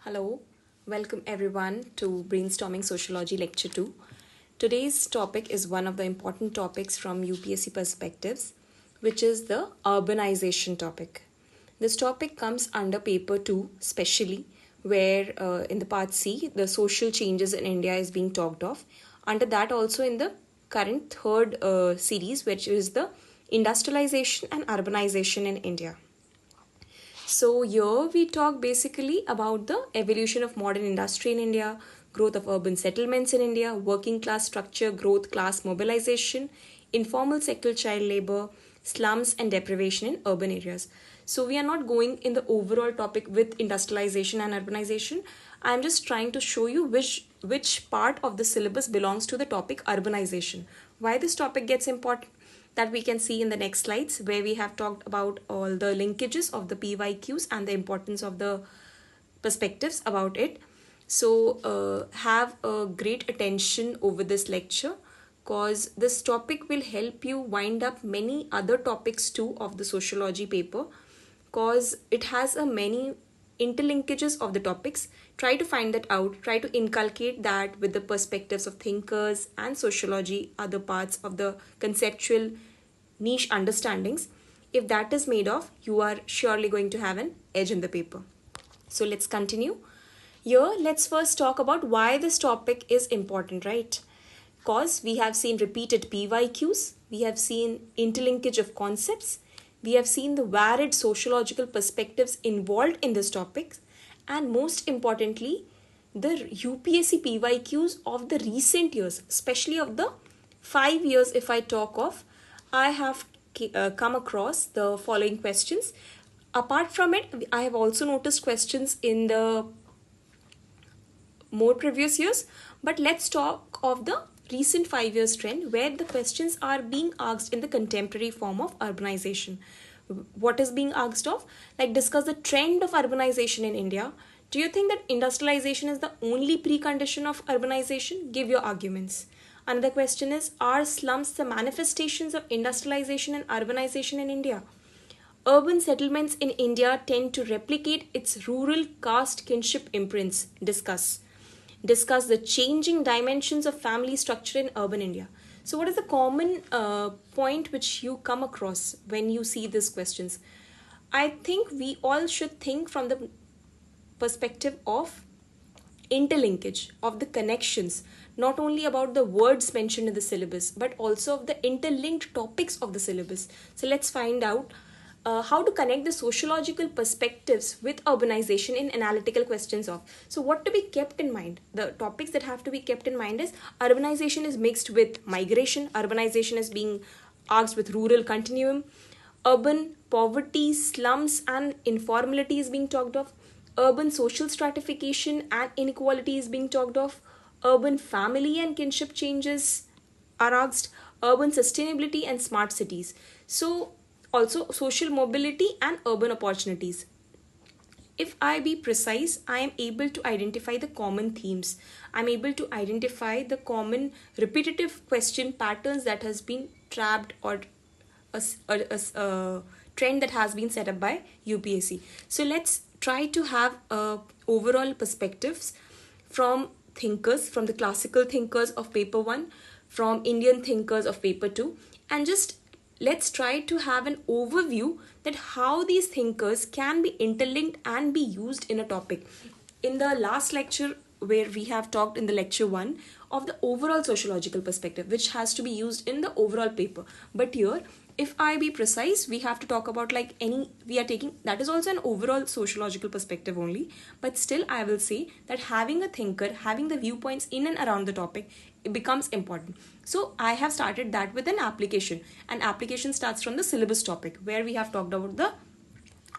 Hello, welcome everyone to Brainstorming Sociology Lecture 2. Today's topic is one of the important topics from UPSC perspectives, which is the urbanization topic. This topic comes under paper 2 specially, where in the part C, the social changes in India is being talked of. Under that also in the current third series, which is the industrialization and urbanization in India. So here we talk basically about the evolution of modern industry in India, growth of urban settlements in India, working class structure, growth, class mobilization, informal sector child labor, slums and deprivation in urban areas. So we are not going in the overall topic with industrialization and urbanization. I am just trying to show you which part of the syllabus belongs to the topic urbanization. Why this topic gets important, that we can see in the next slides, where we have talked about all the linkages of the PYQs and the importance of the perspectives about it. So have a great attention over this lecture, because this topic will help you wind up many other topics too of the sociology paper, because it has a many interlinkages of the topics. Try to find that out, try to inculcate that with the perspectives of thinkers and sociology, other parts of the conceptual niche understandings. If that is made of, you are surely going to have an edge in the paper. So let's continue. Here, let's first talk about why this topic is important, right? Because we have seen repeated PYQs, we have seen interlinkage of concepts, we have seen the varied sociological perspectives involved in this topic, and most importantly, the UPSC PYQs of the recent years, especially of the 5 years if I talk of, I have come across the following questions. Apart from it, I have also noticed questions in the more previous years, but let's talk of the recent 5 years trend, where the questions are being asked in the contemporary form of urbanization. What is being asked of? Like, discuss the trend of urbanization in India. Do you think that industrialization is the only precondition of urbanization? Give your arguments. Another question is, are slums the manifestations of industrialization and urbanization in India? Urban settlements in India tend to replicate its rural caste kinship imprints. Discuss the changing dimensions of family structure in urban India. So what is the common point which you come across when you see these questions? I think we all should think from the perspective of interlinkage, of the connections, not only about the words mentioned in the syllabus, but also of the interlinked topics of the syllabus. So let's find out how to connect the sociological perspectives with urbanization in analytical questions of. So what to be kept in mind? The topics that have to be kept in mind is urbanization is mixed with migration, urbanization is being asked with rural continuum, urban poverty, slums and informality is being talked of, urban social stratification and inequality is being talked of, urban family and kinship changes are asked, urban sustainability and smart cities. So also social mobility and urban opportunities. If I be precise, I am able to identify the common themes. I'm able to identify the common repetitive question patterns that has been trapped, or a trend that has been set up by UPSC. So let's try to have overall perspectives from thinkers, from the classical thinkers of paper 1, from Indian thinkers of paper 2, and just let's try to have an overview that how these thinkers can be interlinked and be used in a topic. In the last lecture, where we have talked in the lecture 1 of the overall sociological perspective, which has to be used in the overall paper, but here, if I be precise, we have to talk about we are taking, that is also an overall sociological perspective only, but still I will say that having a thinker, having the viewpoints in and around the topic, it becomes important. So I have started that with an application. An application starts from the syllabus topic, where we have talked about the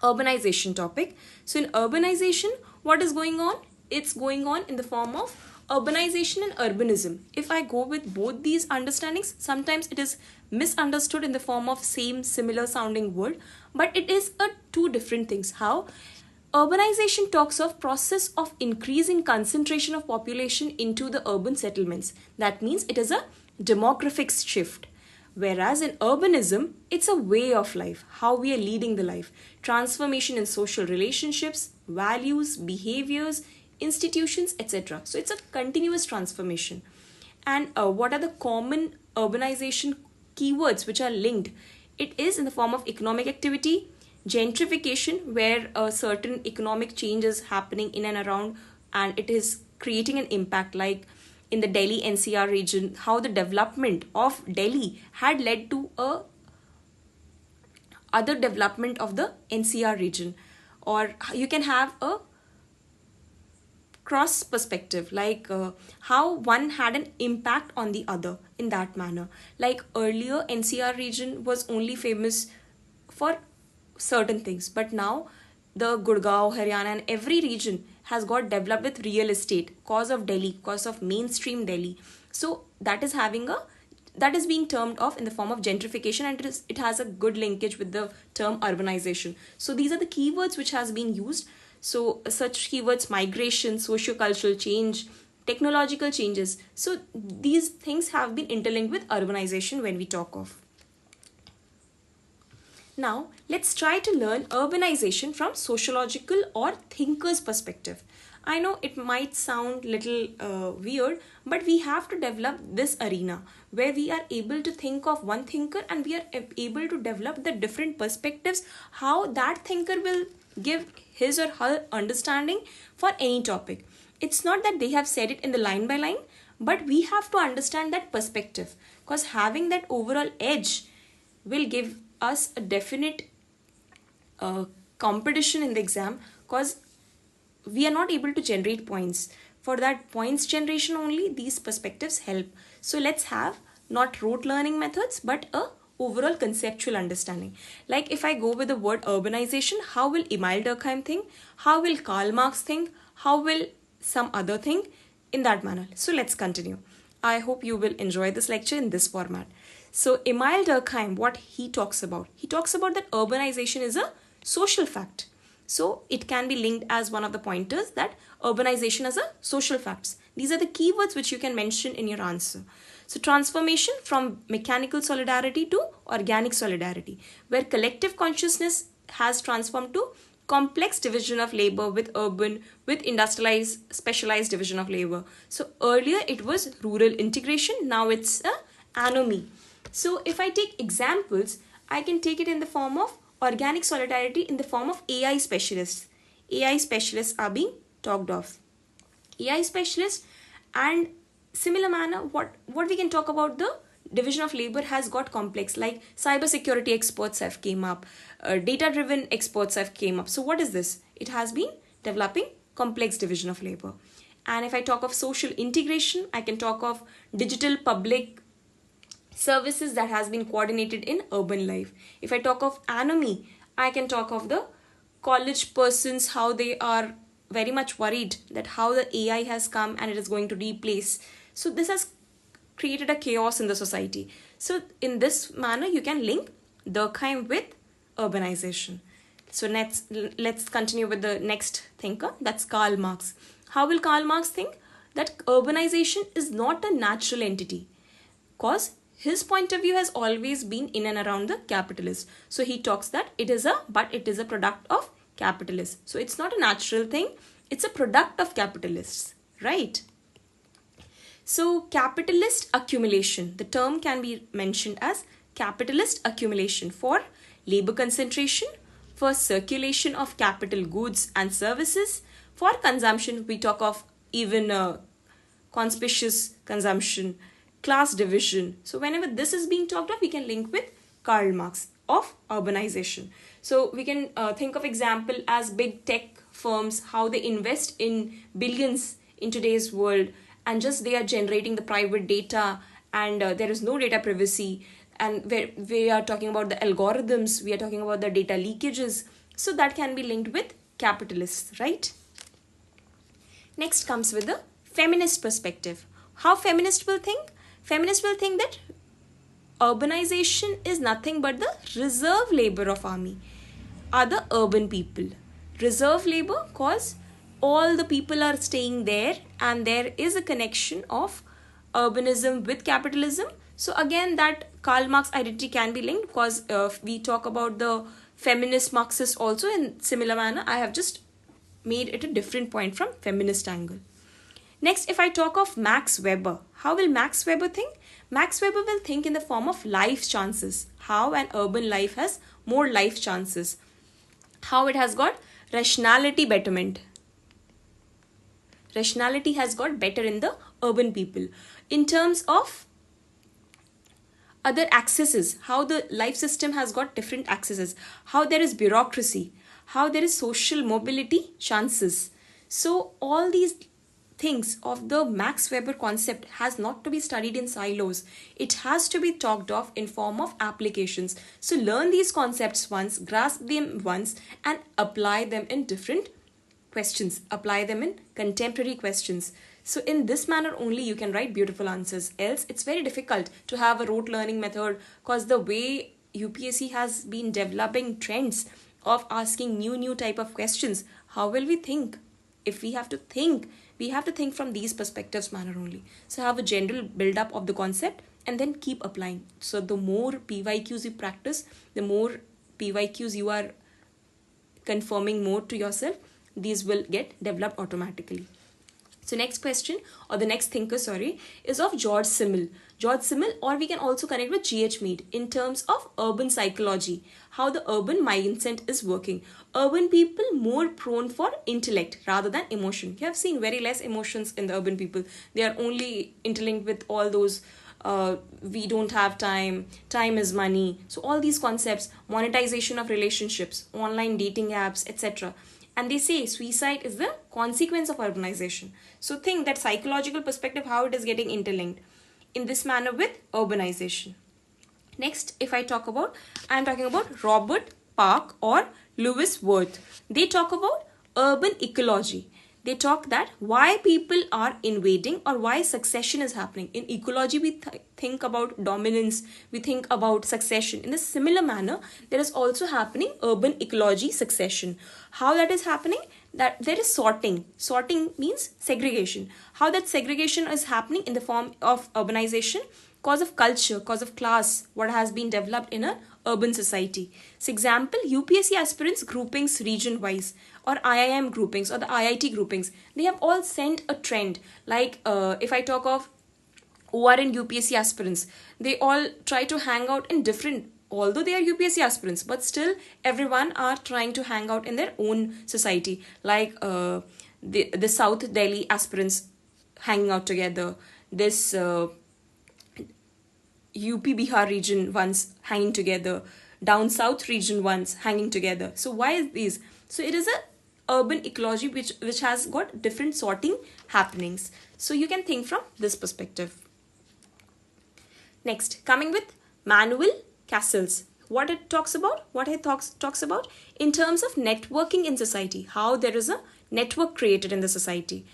urbanization topic. So in urbanization, what is going on? It's going on in the form of urbanization and urbanism. If I go with both these understandings, sometimes it is misunderstood in the form of same similar sounding word, but it is two different things. How? Urbanization talks of process of increasing concentration of population into the urban settlements. That means it is a demographic shift. Whereas in urbanism, it's a way of life, how we are leading the life, transformation in social relationships, values, behaviors, institutions, etc. So it's a continuous transformation. And what are the common urbanization keywords which are linked? It is in the form of economic activity, gentrification, where a certain economic change is happening in and around, and it is creating an impact, like in the Delhi NCR region, how the development of Delhi had led to a other development of the NCR region. Or you can have a cross perspective, like how one had an impact on the other in that manner. Like earlier, NCR region was only famous for certain things, but now the Gurgaon, Haryana, and every region has got developed with real estate cause of Delhi, cause of mainstream Delhi. So that is having a, that is being termed of in the form of gentrification, and it has a good linkage with the term urbanization. So these are the keywords which has been used. So such keywords: migration, socio-cultural change, technological changes. So these things have been interlinked with urbanization when we talk of. Now let's try to learn urbanization from sociological or thinker's perspective. I know it might sound little weird, but we have to develop this arena where we are able to think of one thinker and we are able to develop the different perspectives, how that thinker will give his or her understanding for any topic. It's not that they have said it in the line by line, but we have to understand that perspective, because having that overall edge will give us a definite competition in the exam, because we are not able to generate points. For that points generation only, these perspectives help. So let's have not rote learning methods, but a overall conceptual understanding. Like if I go with the word urbanization, how will Emile Durkheim think? How will Karl Marx think? How will some other think? In that manner. So let's continue. I hope you will enjoy this lecture in this format. So Emile Durkheim, what he talks about? He talks about that urbanization is a social fact. So it can be linked as one of the pointers, that urbanization as a social facts. These are the keywords which you can mention in your answer. So transformation from mechanical solidarity to organic solidarity, where collective consciousness has transformed to complex division of labor with urban, with industrialized, specialized division of labor. So earlier it was rural integration, now it's a anomy. So if I take examples, I can take it in the form of organic solidarity in the form of AI specialists. AI specialists are being talked of. AI specialists, and similar manner, what we can talk about, the division of labor has got complex, like cyber security experts have came up, data driven experts have came up. So what is this? It has been developing complex division of labor. And if I talk of social integration, I can talk of digital public services that has been coordinated in urban life. If I talk of anomy, I can talk of the college persons, how they are very much worried that how the AI has come and it is going to replace. So this has created a chaos in the society. So in this manner, you can link Durkheim with urbanization. So let's continue with the next thinker, that's Karl Marx. How will Karl Marx think? That urbanization is not a natural entity, because his point of view has always been in and around the capitalist. So he talks that it is a product of capitalists. So it's not a natural thing, it's a product of capitalists, right? So capitalist accumulation, the term can be mentioned as capitalist accumulation for labor concentration, for circulation of capital goods and services, for consumption. We talk of even conspicuous consumption, class division. So whenever this is being talked of, we can link with Karl Marx of urbanization. So we can think of example as big tech firms, how they invest in billions in today's world, and just they are generating the private data, and there is no data privacy, and where we are talking about the algorithms, we are talking about the data leakages. So that can be linked with capitalists, right? Next comes with the feminist perspective. How feminist will think? Feminists will think that urbanization is nothing but the reserve labor of army, are the urban people. Reserve labor cause all the people are staying there, and there is a connection of urbanism with capitalism. So again, that Karl Marx identity can be linked because we talk about the feminist Marxist also in similar manner. I have just made it a different point from feminist angle. Next, if I talk of Max Weber, how will Max Weber think? Max Weber will think in the form of life chances. How an urban life has more life chances. How it has got rationality betterment. Rationality has got better in the urban people. In terms of other accesses, how the life system has got different accesses, how there is bureaucracy, how there is social mobility chances. So all these things of the Max Weber concept has not to be studied in silos. It has to be talked of in form of applications. So learn these concepts once, grasp them once, and apply them in different questions. Apply them in contemporary questions. So in this manner only you can write beautiful answers. Else it's very difficult to have a rote learning method, because the way UPSC has been developing trends of asking new type of questions, how will we think? If we have to think, we have to think from these perspectives manner only. So have a general build up of the concept and then keep applying. So the more PYQs you practice, the more PYQs you are confirming more to yourself, these will get developed automatically. So next question, or the next thinker, is of George Simmel. George Simmel, or we can also connect with G.H. Mead in terms of urban psychology, how the urban mindset is working. Urban people more prone for intellect rather than emotion. You have seen very less emotions in the urban people. They are only interlinked with all those we don't have time is money. So all these concepts, monetization of relationships, online dating apps, etc. And they say suicide is the consequence of urbanization. So think that psychological perspective, how it is getting interlinked in this manner with urbanization. Next, if I talk about, I am talking about Robert Park or Lewis Worth. They talk about urban ecology. They talk that why people are invading or why succession is happening. In ecology, we think about dominance, we think about succession. In a similar manner, there is also happening urban ecology succession. How that is happening? That there is sorting. Sorting means segregation. How that segregation is happening in the form of urbanization, cause of culture, cause of class, what has been developed in an urban society. So example, UPSC aspirants groupings region-wise, or IIM groupings or the IIT groupings, they have all sent a trend. Like if I talk of ORN UPSC aspirants, they all try to hang out in different, although they are UPSC aspirants, but still everyone are trying to hang out in their own society. Like the South Delhi aspirants hanging out together, this UP Bihar region ones hanging together, down south region ones hanging together. So why is these? So it is a urban ecology which has got different sorting happenings. So you can think from this perspective. Next, coming with Manuel Castells. What it talks about? What it talks about in terms of networking in society, how there is a network created in the society,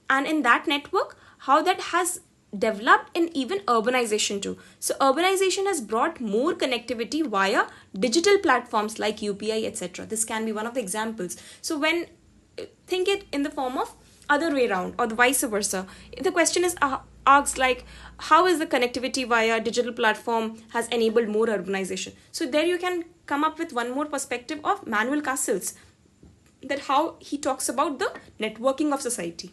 and in that network, how that has developed in even urbanization too. So urbanization has brought more connectivity via digital platforms like UPI, etc. This can be one of the examples. So when think it in the form of other way around or the vice versa, the question is asked like, how is the connectivity via digital platform has enabled more urbanization? So there you can come up with one more perspective of Manuel Castells, that how he talks about the networking of society.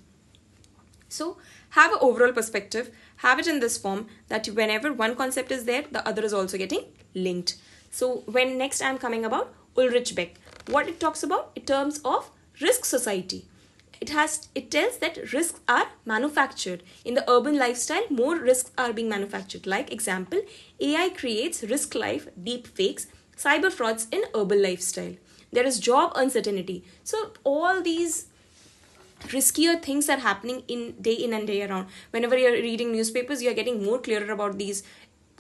So have an overall perspective, have it in this form that whenever one concept is there, the other is also getting linked. So when next I am coming about Ulrich Beck, what it talks about in terms of risk society. It tells that risks are manufactured. In the urban lifestyle, more risks are being manufactured. Like example, AI creates risk life, deep fakes, cyber frauds in urban lifestyle. There is job uncertainty. So all these riskier things are happening in and day around. Whenever you're reading newspapers, you're getting more clearer about these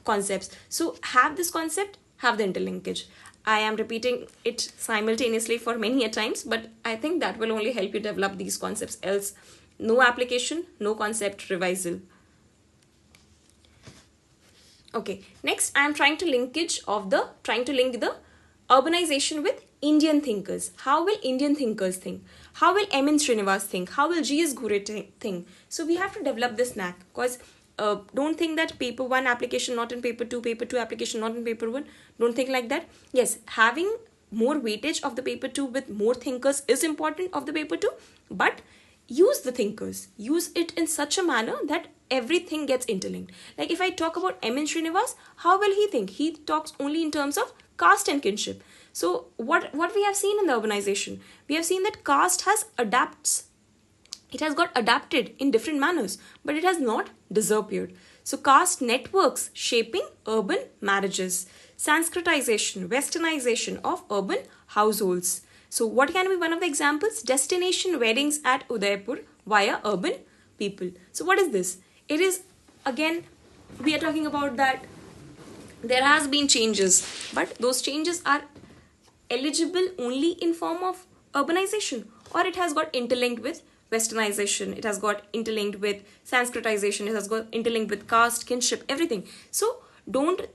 concepts. So have this concept, have the interlinkage. I am repeating it simultaneously for many a times, but I think that will only help you develop these concepts. Else, no application, no concept revisal. Okay, next I am trying to link the urbanization with Indian thinkers. How will Indian thinkers think? How will M.N. Srinivas think? How will G.S. Ghurye think? So we have to develop this knack, because Don't think that paper 1 application not in paper 2, paper 2 application not in paper 1. Don't think like that. Yes, having more weightage of the paper 2 with more thinkers is important of the paper 2, but use the thinkers. Use it in such a manner that everything gets interlinked. Like if I talk about M. N. Srinivas, how will he think? He talks only in terms of caste and kinship. So what we have seen in the urbanization, we have seen that caste has adapts. It has got adapted in different manners, but it has not disappeared. So caste networks shaping urban marriages, Sanskritization, westernization of urban households. So what can be one of the examples? Destination weddings at Udaipur via urban people. So what is this? It is, again, we are talking about that there has been changes, but those changes are eligible only in form of urbanization, or it has got interlinked with westernization, it has got interlinked with Sanskritization, it has got interlinked with caste, kinship, everything. So don't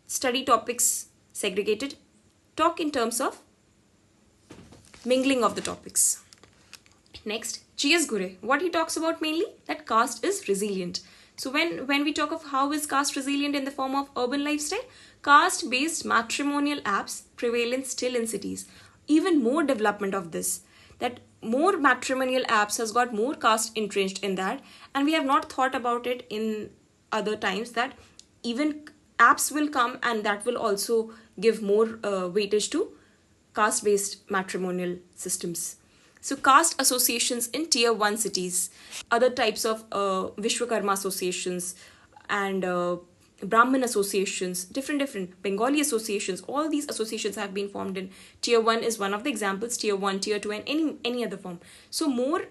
study topics segregated. Talk in terms of mingling of the topics. Next, G.S. Gure. What he talks about mainly, that caste is resilient. So when we talk of how is caste resilient in the form of urban lifestyle, caste-based matrimonial apps prevalent still in cities. Even more development of this, that more matrimonial apps has got more caste entrenched in that, and we have not thought about it in other times that even apps will come and that will also give more weightage to caste-based matrimonial systems. So caste associations in tier 1 cities, other types of Vishwakarma associations and Brahmin associations, different Bengali associations, all these associations have been formed in tier 1 is one of the examples, tier 1, tier 2 and any other form. So more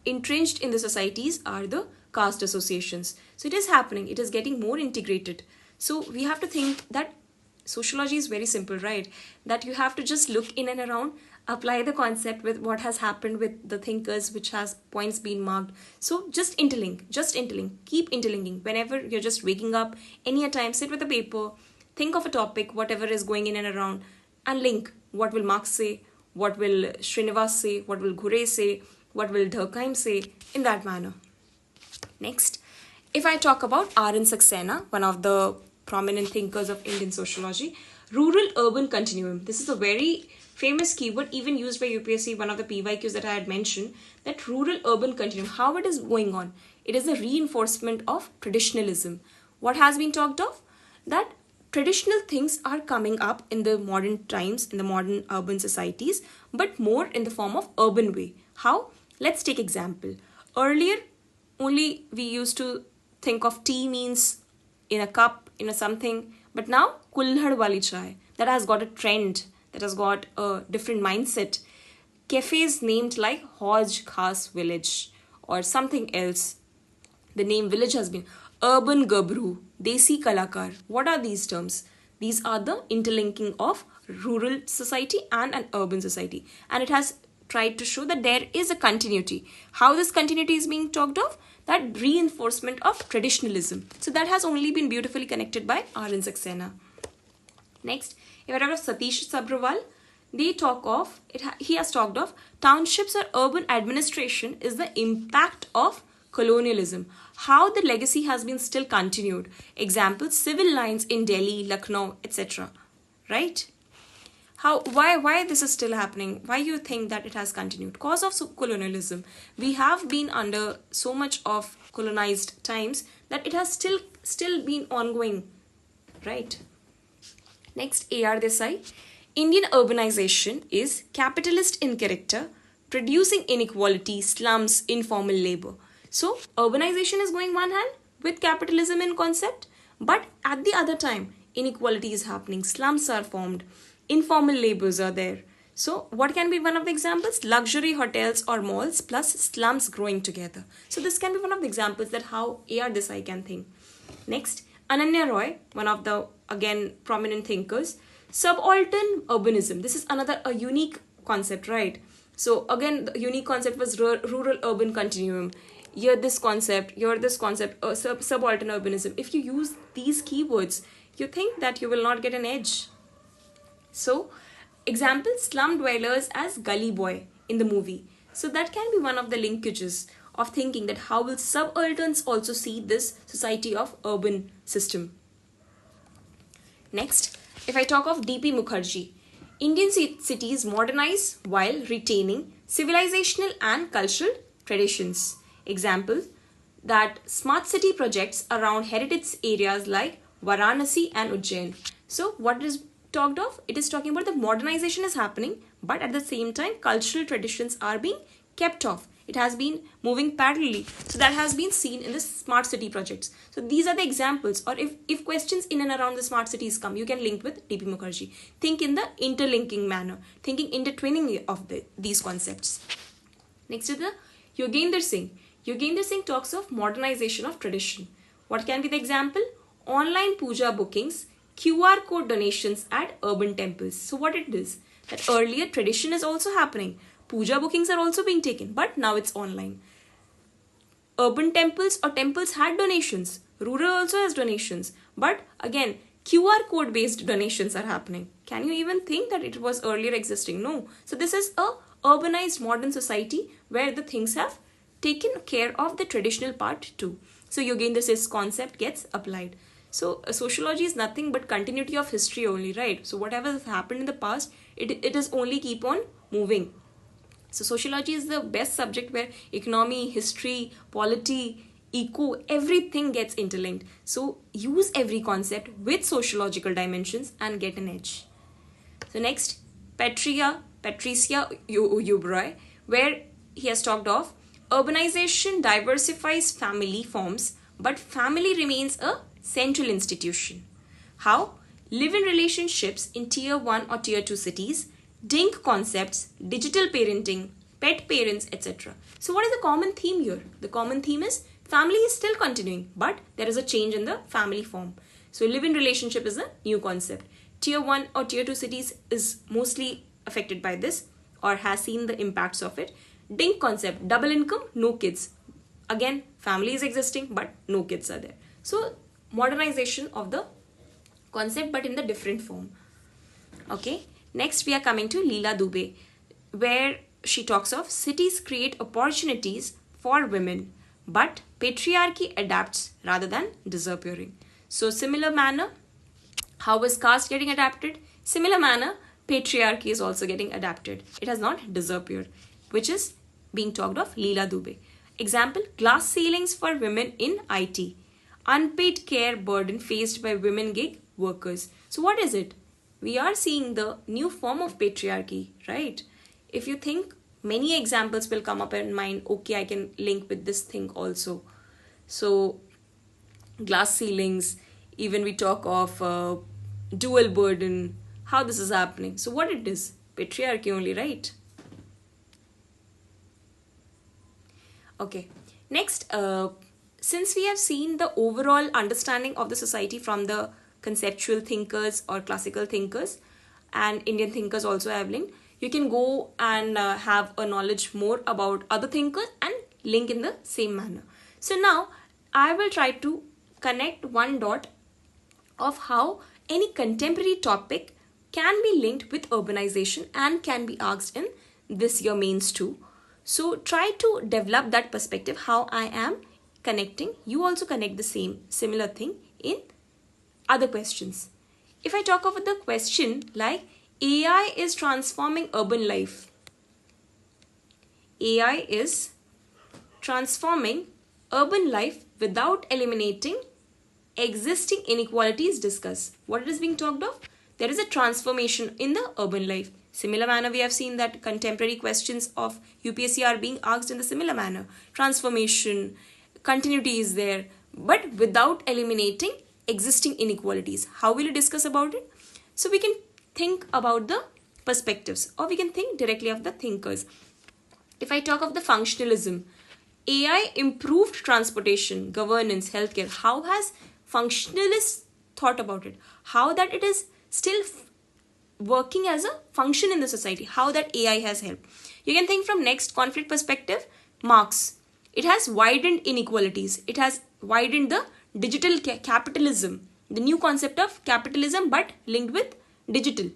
entrenched in the societies are the caste associations. So it is happening, it is getting more integrated. So we have to think that sociology is very simple, right? That you have to just look in and around, apply the concept with what has happened with the thinkers, which has points been marked. So just interlink, keep interlinking. Whenever you're just waking up, any time, sit with a paper, think of a topic, whatever is going in and around, and link. What will Marx say? What will Srinivas say? What will Ghure say? What will Durkheim say? In that manner. Next, if I talk about R.N. Saxena, one of the prominent thinkers of Indian sociology, rural-urban continuum. This is a very famous keyword even used by UPSC, one of the PYQs that I had mentioned, that rural-urban continuum, how it is going on. It is a reinforcement of traditionalism. What has been talked of? That traditional things are coming up in the modern times, in the modern urban societies, but more in the form of urban way. How? Let's take example. Earlier, only we used to think of tea means in a cup, in a something, but now kulhad wali chai, that has got a trend, that has got a different mindset. Cafes named like Hoj Khas Village or something else. The name village has been Urban Gabru, Desi Kalakar. What are these terms? These are the interlinking of rural society and an urban society. And it has tried to show that there is a continuity. How this continuity is being talked of? That reinforcement of traditionalism. So that has only been beautifully connected by R.N. Saxena. Next, if I talk of Satish Sabharwal, they talk of, he has talked of townships or urban administration is the impact of colonialism. How the legacy has been still continued. Example, civil lines in Delhi, Lucknow, etc. Right? Why this is still happening? Why you think that it has continued? Cause of colonialism. We have been under so much of colonized times that it has still been ongoing, right? Next, A.R. Desai. Indian urbanization is capitalist in character, producing inequality, slums, informal labor. So, urbanization is going one hand with capitalism in concept, but at the other time, inequality is happening, slums are formed, informal labors are there. So, what can be one of the examples? Luxury hotels or malls plus slums growing together. So, this can be one of the examples that how A.R. Desai can think. Next, Ananya Roy, one of the, again, prominent thinkers. Subaltern urbanism. This is a unique concept, right? So, again, the unique concept was rural-urban continuum. Here this concept, subaltern urbanism. If you use these keywords, you think that you will not get an edge. So, example, slum dwellers as gully boy in the movie. So, that can be one of the linkages. of thinking that how will subalterns also see this society of urban system. Next, if I talk of D.P. Mukherjee, Indian cities modernize while retaining civilizational and cultural traditions. Example, that smart city projects around heritage areas like Varanasi and Ujjain. So what is talked of? It is talking about the modernization is happening, but at the same time cultural traditions are being kept off. It has been moving parallelly. So that has been seen in the smart city projects. So these are the examples, or if questions in and around the smart cities come, you can link with D.P. Mukherjee. Think in the interlinking manner, thinking intertwining of these concepts. Next is the Yogendra Singh. Yogendra Singh talks of modernization of tradition. What can be the example? Online puja bookings, QR code donations at urban temples. So what it is? That earlier tradition is also happening. Puja bookings are also being taken, but now it's online. Urban temples or temples had donations. Rural also has donations. But again, QR code based donations are happening. Can you even think that it was earlier existing? No. So this is a urbanized modern society where the things have taken care of the traditional part too. So Yogendra Singh's concept gets applied. So sociology is nothing but continuity of history only, right? So whatever has happened in the past, it is only keep on moving. So sociology is the best subject where economy, history, polity, eco, everything gets interlinked. So use every concept with sociological dimensions and get an edge. So next, Patricia Uberoy, where he has talked of urbanization diversifies family forms, but family remains a central institution. How? Live-in relationships in tier 1 or tier 2 cities, DINK concepts, digital parenting, pet parents, etc. So what is the common theme here? The common theme is family is still continuing, but there is a change in the family form. So live-in relationship is a new concept. Tier 1 or tier 2 cities is mostly affected by this or has seen the impacts of it. DINK concept, double income, no kids. Again, family is existing, but no kids are there. So modernization of the concept, but in the different form. Okay. Next, we are coming to Leela Dubey, where she talks of cities create opportunities for women, but patriarchy adapts rather than disappearing. So similar manner, how is caste getting adapted? Similar manner, patriarchy is also getting adapted. It has not disappeared, which is being talked of Leela Dubey. Example, glass ceilings for women in IT. Unpaid care burden faced by women gig workers. So what is it? We are seeing the new form of patriarchy, right? If you think, many examples will come up in mind. Okay, I can link with this thing also. So glass ceilings, even we talk of dual burden, how this is happening. So what it is? Patriarchy only, right? Okay, next, since we have seen the overall understanding of the society from the conceptual thinkers or classical thinkers, and Indian thinkers also have linked, you can go and have a knowledge more about other thinkers and link in the same manner. So now I will try to connect one dot of how any contemporary topic can be linked with urbanization and can be asked in this year mains too. So try to develop that perspective, how I am connecting. You also connect the similar thing in other questions. If I talk about the question like AI is transforming urban life. AI is transforming urban life without eliminating existing inequalities discussed. What is being talked of? There is a transformation in the urban life. Similar manner, we have seen that contemporary questions of UPSC are being asked in the similar manner. Transformation, continuity is there, but without eliminating existing inequalities. How will you discuss about it? So we can think about the perspectives, or we can think directly of the thinkers. If I talk of the functionalism, AI improved transportation, governance, healthcare. How has functionalists thought about it? How that it is still working as a function in the society, how that AI has helped. You can think from next conflict perspective, Marx. It has widened inequalities. It has widened the digital capitalism, the new concept of capitalism but linked with digital.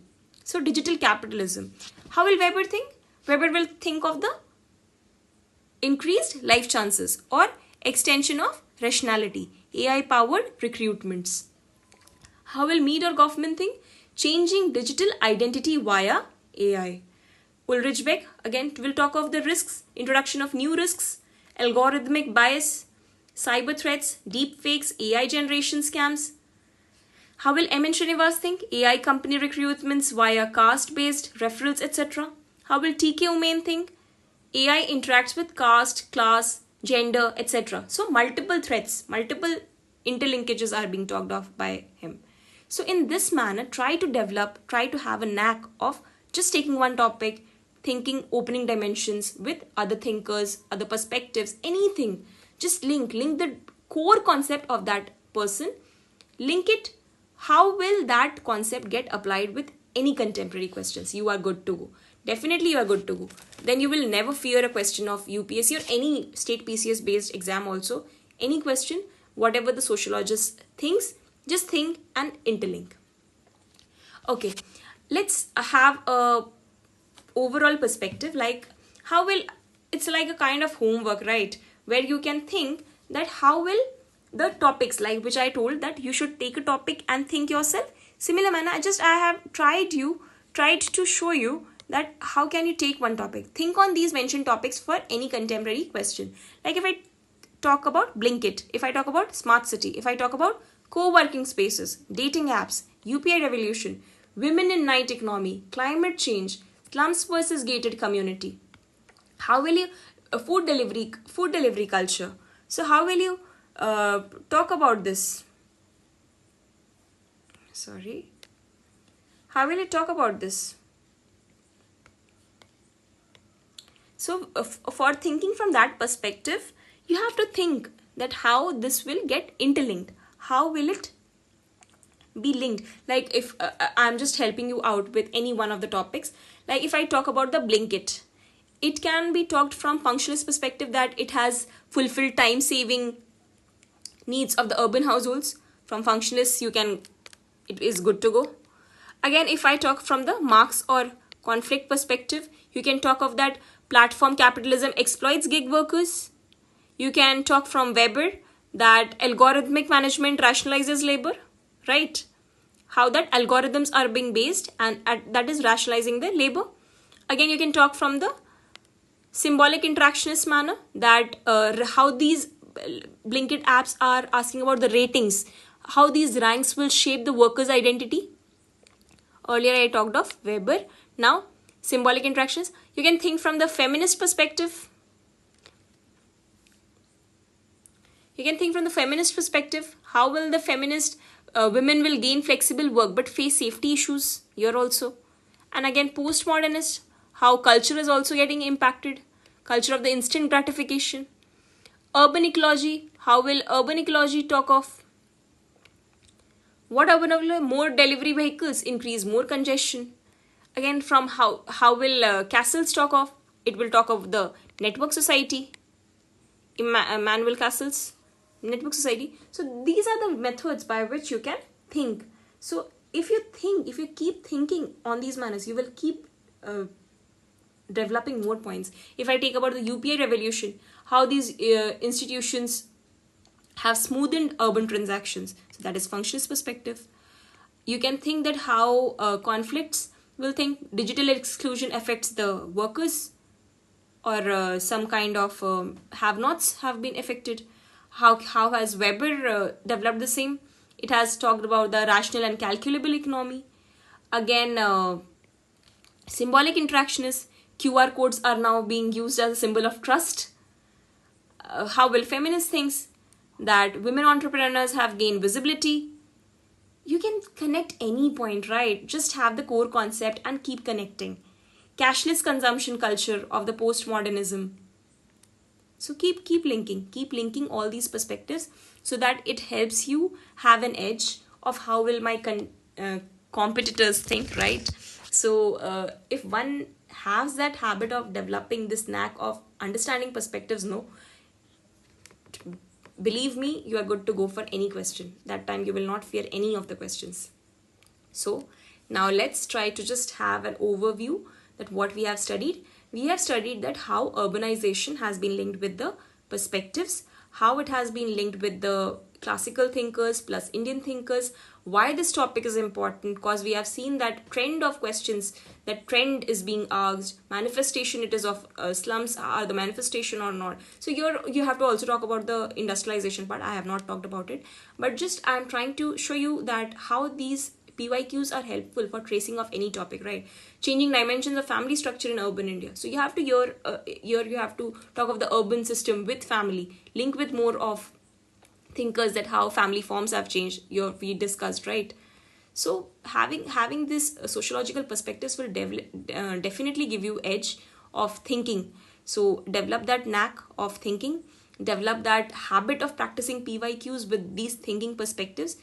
So digital capitalism. How will Weber think? Weber will think of the increased life chances or extension of rationality, AI powered recruitments. How will media or government think? Changing digital identity via AI. Ulrich Beck again will talk of the risks, introduction of new risks, algorithmic bias, cyber threats, deep fakes, AI generation scams. How will M. N. Srinivas think? AI company recruitments via caste-based referrals, etc. How will T. K. Umain think? AI interacts with caste, class, gender, etc. So multiple threats, multiple interlinkages are being talked of by him. So in this manner, try to have a knack of just taking one topic, thinking opening dimensions with other thinkers, other perspectives, anything. Just link the core concept of that person, link it. How will that concept get applied with any contemporary questions? You are good to go. Definitely you are good to go. Then you will never fear a question of UPSC or any state PCS based exam also. Any question, whatever the sociologist thinks, just think and interlink. Okay, let's have a overall perspective, like how will, it's like a kind of homework, right, where you can think that how will the topics, like which I told that you should take a topic and think yourself. Similar manner, I have tried to show you that how can you take one topic, think on these mentioned topics for any contemporary question. Like if I talk about Blinkit, if I talk about smart city, if I talk about co-working spaces, dating apps, UPI revolution, women in night economy, climate change, slums versus gated community, how will you food delivery culture, so how will you talk about this, how will you talk about this? So for thinking from that perspective, you have to think that how this will get interlinked, how will it be linked. Like if I'm just helping you out with any one of the topics, like if I talk about the Blinkit, it can be talked from functionalist perspective that it has fulfilled time saving needs of the urban households. From functionalists, it is good to go. Again, if I talk from the Marx or conflict perspective, you can talk of that platform capitalism exploits gig workers. You can talk from Weber that algorithmic management rationalizes labor, right? How that algorithms are being based and that is rationalizing the labor. Again, you can talk from the symbolic interactionist manner that how these Blinkit apps are asking about the ratings, how these ranks will shape the worker's identity. Earlier I talked of Weber. Now symbolic interactions. You can think from the feminist perspective. How will the feminist women will gain flexible work but face safety issues here also. And again, postmodernist, how culture is also getting impacted, culture of the instant gratification. Urban ecology, how will urban ecology talk of what urban more delivery vehicles increase more congestion. Again, from how will Castles talk of, it will talk of the network society, Emmanuel Castles network society. So these are the methods by which you can think. So if you keep thinking on these manners, you will keep developing more points. If I take about the UPI revolution, how these institutions have smoothened urban transactions, so that is functionist perspective. You can think that how conflicts will think digital exclusion affects the workers, or some kind of have-nots have been affected. How has Weber developed the same? It has talked about the rational and calculable economy. Again, symbolic interactionists, QR codes are now being used as a symbol of trust. How will feminists think that women entrepreneurs have gained visibility? You can connect any point, right? Just have the core concept and keep connecting. Cashless consumption culture of the postmodernism. So keep linking all these perspectives so that it helps you have an edge of how will my competitors think, right? So if one has that habit of developing this knack of understanding perspectives, believe me, you are good to go for any question. That time you will not fear any of the questions. So now let's try to just have an overview that what we have studied. We have studied that how urbanization has been linked with the perspectives, how it has been linked with the classical thinkers plus Indian thinkers, why this topic is important, because we have seen that trend of questions, that trend is being asked, manifestation it is of slums are the manifestation or not. So you have to also talk about the industrialization part. I have not talked about it, but just I'm trying to show you that how these PYQs are helpful for tracing of any topic, right? Changing dimensions of family structure in urban India. So you have to here you have to talk of the urban system with family, link with more of thinkers, that how family forms have changed. We discussed, right? So having this sociological perspectives will definitely give you edge of thinking. So develop that knack of thinking, develop that habit of practicing PYQs with these thinking perspectives.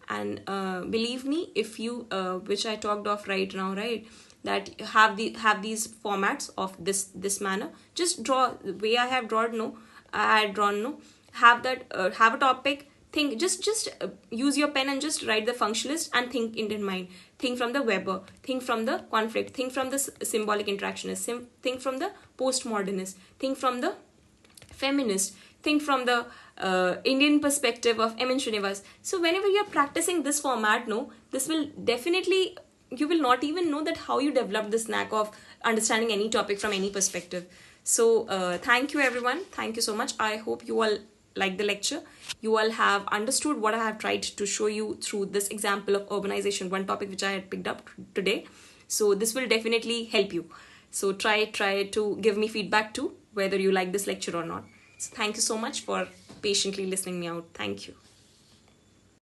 And believe me, if you which I talked of right now, right, that have these formats of this manner, just draw the way I have drawn. No, I had drawn. No, have that have a topic, think, just use your pen and just write the functionalist and think in mind. Think from the Weber, think from the conflict, think from the symbolic interactionist, think from the postmodernist, think from the feminist, think from the Indian perspective of M.N. Srinivas. So whenever you're practicing this format, no, this will definitely, you will not even know that how you develop this knack of understanding any topic from any perspective. So thank you everyone. Thank you so much. I hope you all like the lecture. You all have understood what I have tried to show you through this example of urbanization, one topic which I had picked up today. So this will definitely help you. So try to give me feedback too, whether you like this lecture or not. So thank you so much for patiently listening me out. Thank you.